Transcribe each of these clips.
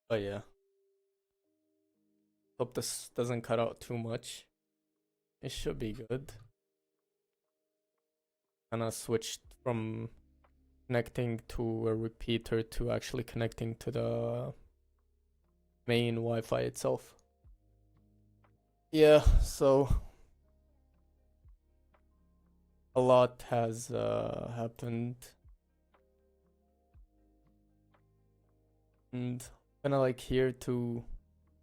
But yeah, hope this doesn't cut out too much. It should be good. Kind of switched from connecting to a repeater to actually connecting to the main Wi-Fi itself. Yeah, so a lot has happened, and kind of like here to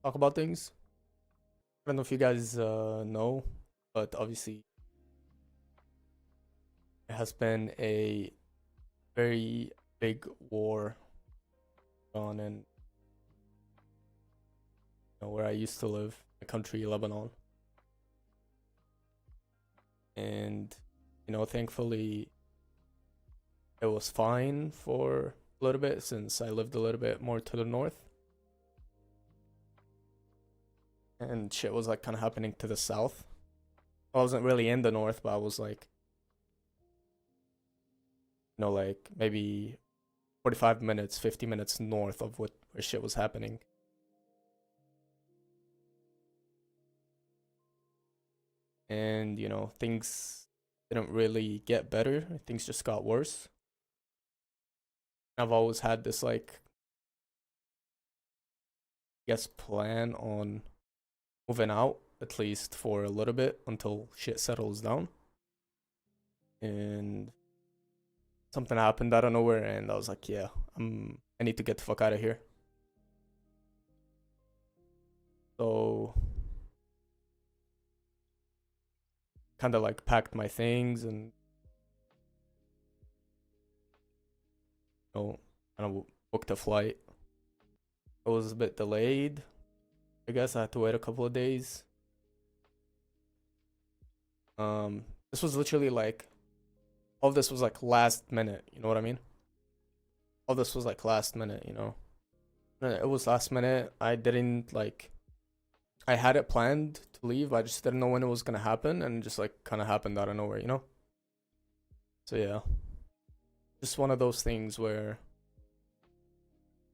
talk about things. I don't know if you guys know, but obviously it has been a very big war on in where I used to live, the country Lebanon, and thankfully it was fine for a little bit since I lived a little bit more to the north, and shit was like kind of happening to the south. I wasn't really in the north, but I was like, like maybe 45 minutes, 50 minutes north of where shit was happening. And, things didn't really get better. Things just got worse. I've always had this, like, I guess, plan on moving out, at least for a little bit until shit settles down. And something happened out of nowhere, and I was like, yeah, I need to get the fuck out of here. So kind of like packed my things and kind of booked a flight. It was a bit delayed. I guess I had to wait a couple of days. This was literally like all this was like last minute, you know what I mean? All this was like last minute, It was last minute. I didn't like I had it planned to leave. I just didn't know when it was gonna happen, and just like kind of happened out of nowhere. So yeah, just one of those things where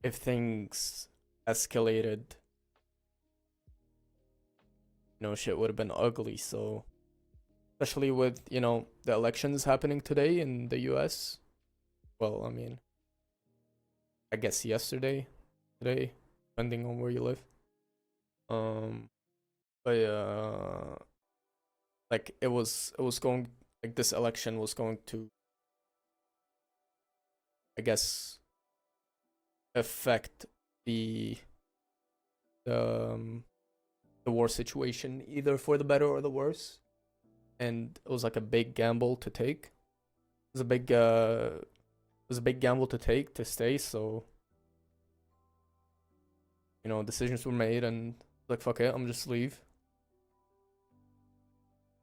if things escalated, shit would have been ugly. So especially with the elections happening today in the US. Well, I mean, I guess yesterday, today, depending on where you live. But like it was going like this election was going to, I guess, affect the um, the war situation either for the better or the worse, and it was like a big gamble to take. It was a big gamble to take to stay. So decisions were made, and like fuck it, I'm just leave.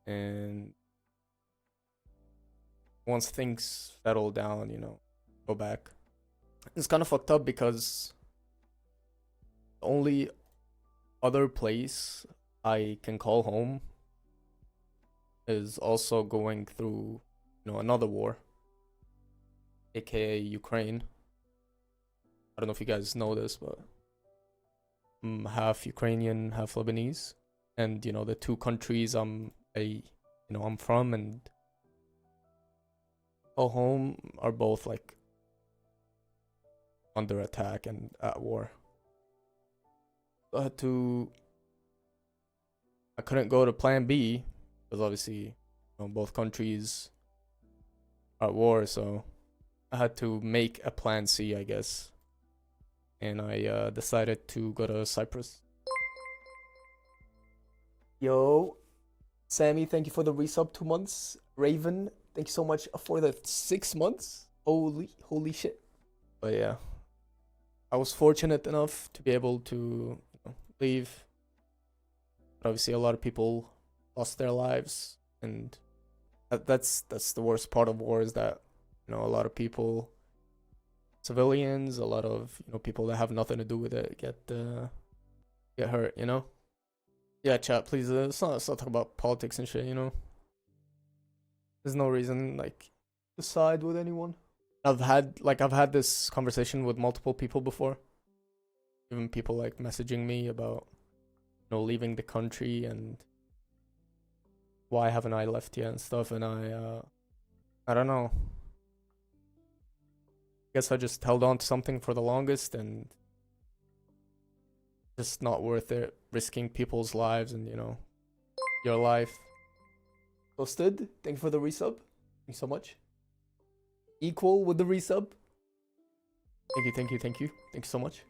And once things settle down, go back. It's kind of fucked up because the only other place I can call home is also going through, another war, aka Ukraine. I don't know if you guys know this, but I'm half Ukrainian, half Lebanese, and the two countries I'm from and call home are both like under attack and at war. I couldn't go to plan B because obviously both countries are at war, so I had to make a plan C, I guess. And I decided to go to Cyprus. Yo, Sammy, thank you for the resub 2 months. Raven, thank you so much for the 6 months. Holy shit. But yeah, I was fortunate enough to be able to leave. But obviously, a lot of people lost their lives, and that's the worst part of war is that a lot of people, civilians, a lot of people that have nothing to do with it get hurt. Yeah, chat, please. Let's not talk about politics and shit. There's no reason like to side with anyone. I've had this conversation with multiple people before. even people like messaging me about, you know, leaving the country and why haven't I left yet and stuff. And I don't know. Guess I just held on to something for the longest, and just not worth it risking people's lives and, you know, your life. Toasted, thank you for the resub. Thank you so much. Equal with the resub. Thank you, thank you, thank you. Thank you so much.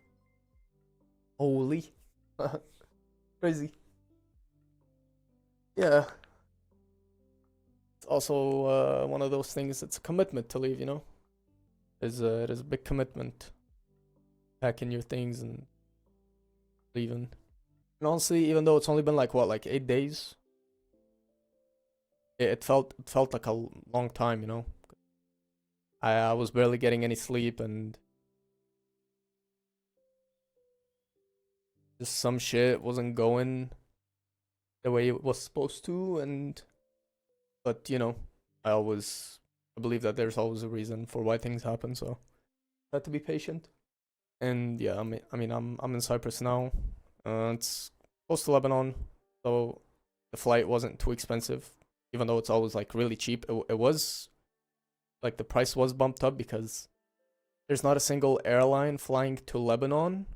Holy. Crazy. Yeah. It's also one of those things, it's a commitment to leave, you know? It is a big commitment. Packing your things and leaving. And honestly, even though it's only been like what, like 8 days, it felt like a long time, you know. I was barely getting any sleep, and just some shit wasn't going the way it was supposed to. And but you know, I believe that there's always a reason for why things happen, so I had to be patient. And yeah, I'm in Cyprus now. It's close to Lebanon, so the flight wasn't too expensive, even though it's always like really cheap. It was like the price was bumped up because there's not a single airline flying to Lebanon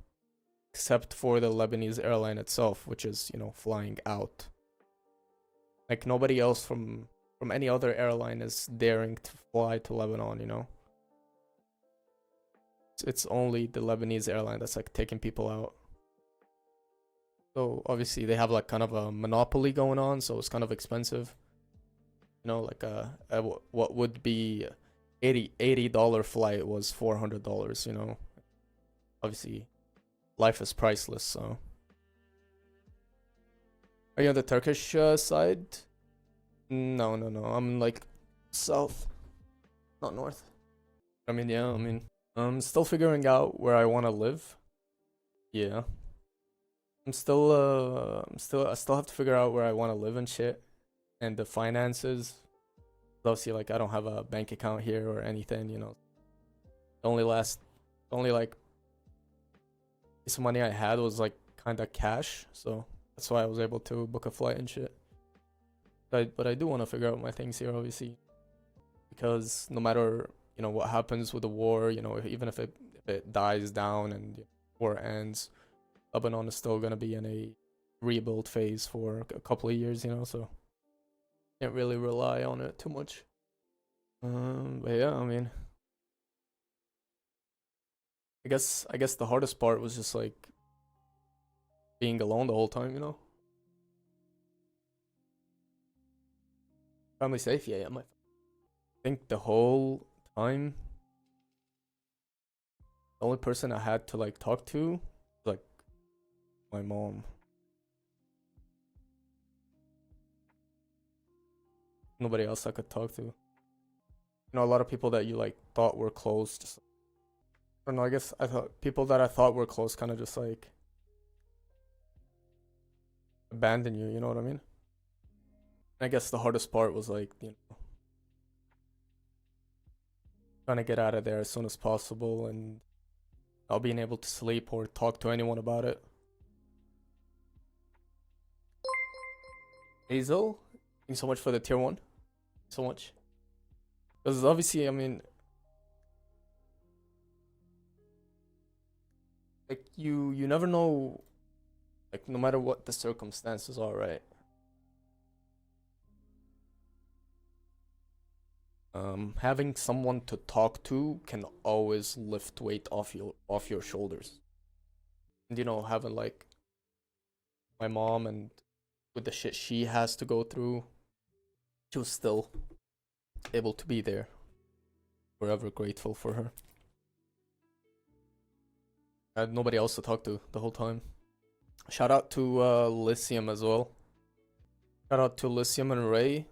except for the Lebanese airline itself, which is, you know, flying out. Like nobody else from any other airline is daring to fly to Lebanon, you know. It's only the Lebanese airline that's like taking people out. So obviously they have like kind of a monopoly going on, so it's kind of expensive. You know, like what would be $80 flight was $400, you know. Obviously life is priceless, so. Are you on the Turkish side? No. I'm like south, not north. Yeah, I'm still figuring out where I want to live. Yeah. I still have to figure out where I want to live and shit, and the finances. Obviously, like I don't have a bank account here or anything, you know. Only like piece of money I had was like kind of cash, so that's why I was able to book a flight and shit. But I do want to figure out my things here, obviously, because no matter, you know, what happens with the war, you know, even if it dies down and the war ends, Lebanon is still gonna be in a rebuild phase for a couple of years, you know, so can't really rely on it too much. But yeah, I guess the hardest part was just like being alone the whole time, you know. Family safe, yeah. I think the whole time, the only person I had to like talk to was like my mom. Nobody else I could talk to. You know, a lot of people that you like thought were close, just I don't know. I guess I thought people that I thought were close kind of just like abandon you. You know what I mean? I guess the hardest part was like, you know, trying to get out of there as soon as possible and not being able to sleep or talk to anyone about it. Hazel, thank you so much for the tier 1. So much. Because obviously, like you never know, like no matter what the circumstances are, right? Having someone to talk to can always lift weight off your shoulders. And you know, having like my mom and with the shit she has to go through, she was still able to be there. Forever grateful for her. I had nobody else to talk to the whole time. Shout out to Lithium as well. Shout out to Lithium and Ray.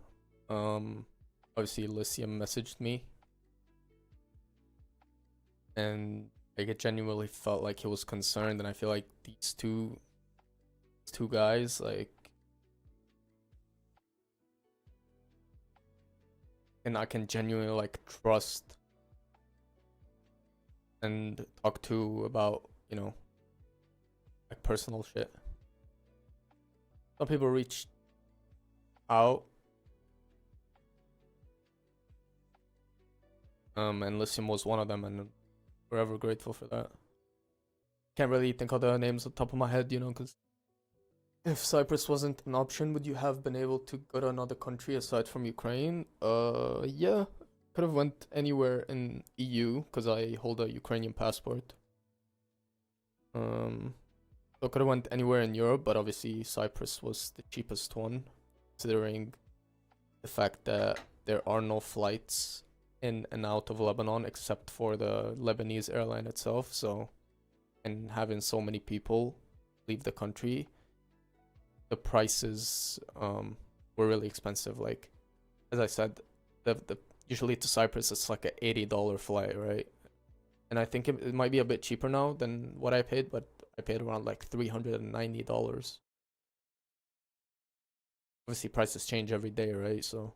Obviously Lithium messaged me, and like it genuinely felt like he was concerned, and I feel like these two guys, like, and I can genuinely like trust and talk to about, you know, personal shit. Some people reached out. And Lithium was one of them, and I'm forever grateful for that. Can't really think of the names on the top of my head, you know, because if Cyprus wasn't an option, would you have been able to go to another country aside from Ukraine? Yeah. Could have went anywhere in EU, because I hold a Ukrainian passport. So could have went anywhere in Europe, but obviously Cyprus was the cheapest one, considering the fact that there are no flights in and out of Lebanon except for the Lebanese airline itself. So, and having so many people leave the country, the prices were really expensive. Like, as I said, the usually to Cyprus it's like a $80 flight, right? And I think it might be a bit cheaper now than what I paid, but I paid around like $390. Obviously prices change every day, right? So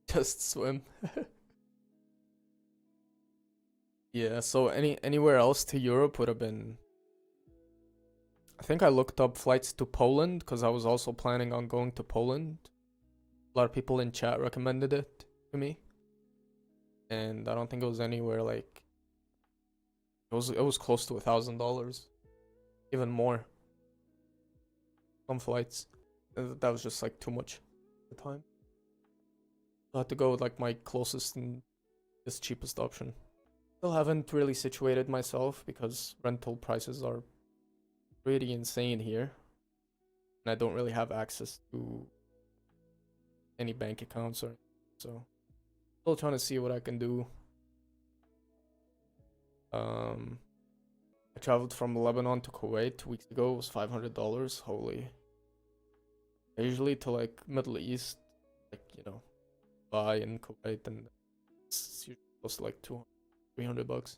just swim. Yeah, so anywhere else to Europe would have been, I think I looked up flights to Poland because I was also planning on going to Poland. A lot of people in chat recommended it to me. And I don't think it was anywhere like, it was close to $1,000, even more. Some flights, that was just like too much at the time. I had to go with like my closest and just cheapest option. Still haven't really situated myself because rental prices are pretty insane here, and I don't really have access to any bank accounts or so. Still trying to see what I can do. I traveled from Lebanon to Kuwait 2 weeks ago. It was $500. Holy. Usually to like Middle East, like, you know, Dubai and Kuwait, and it's usually close to like $200-300.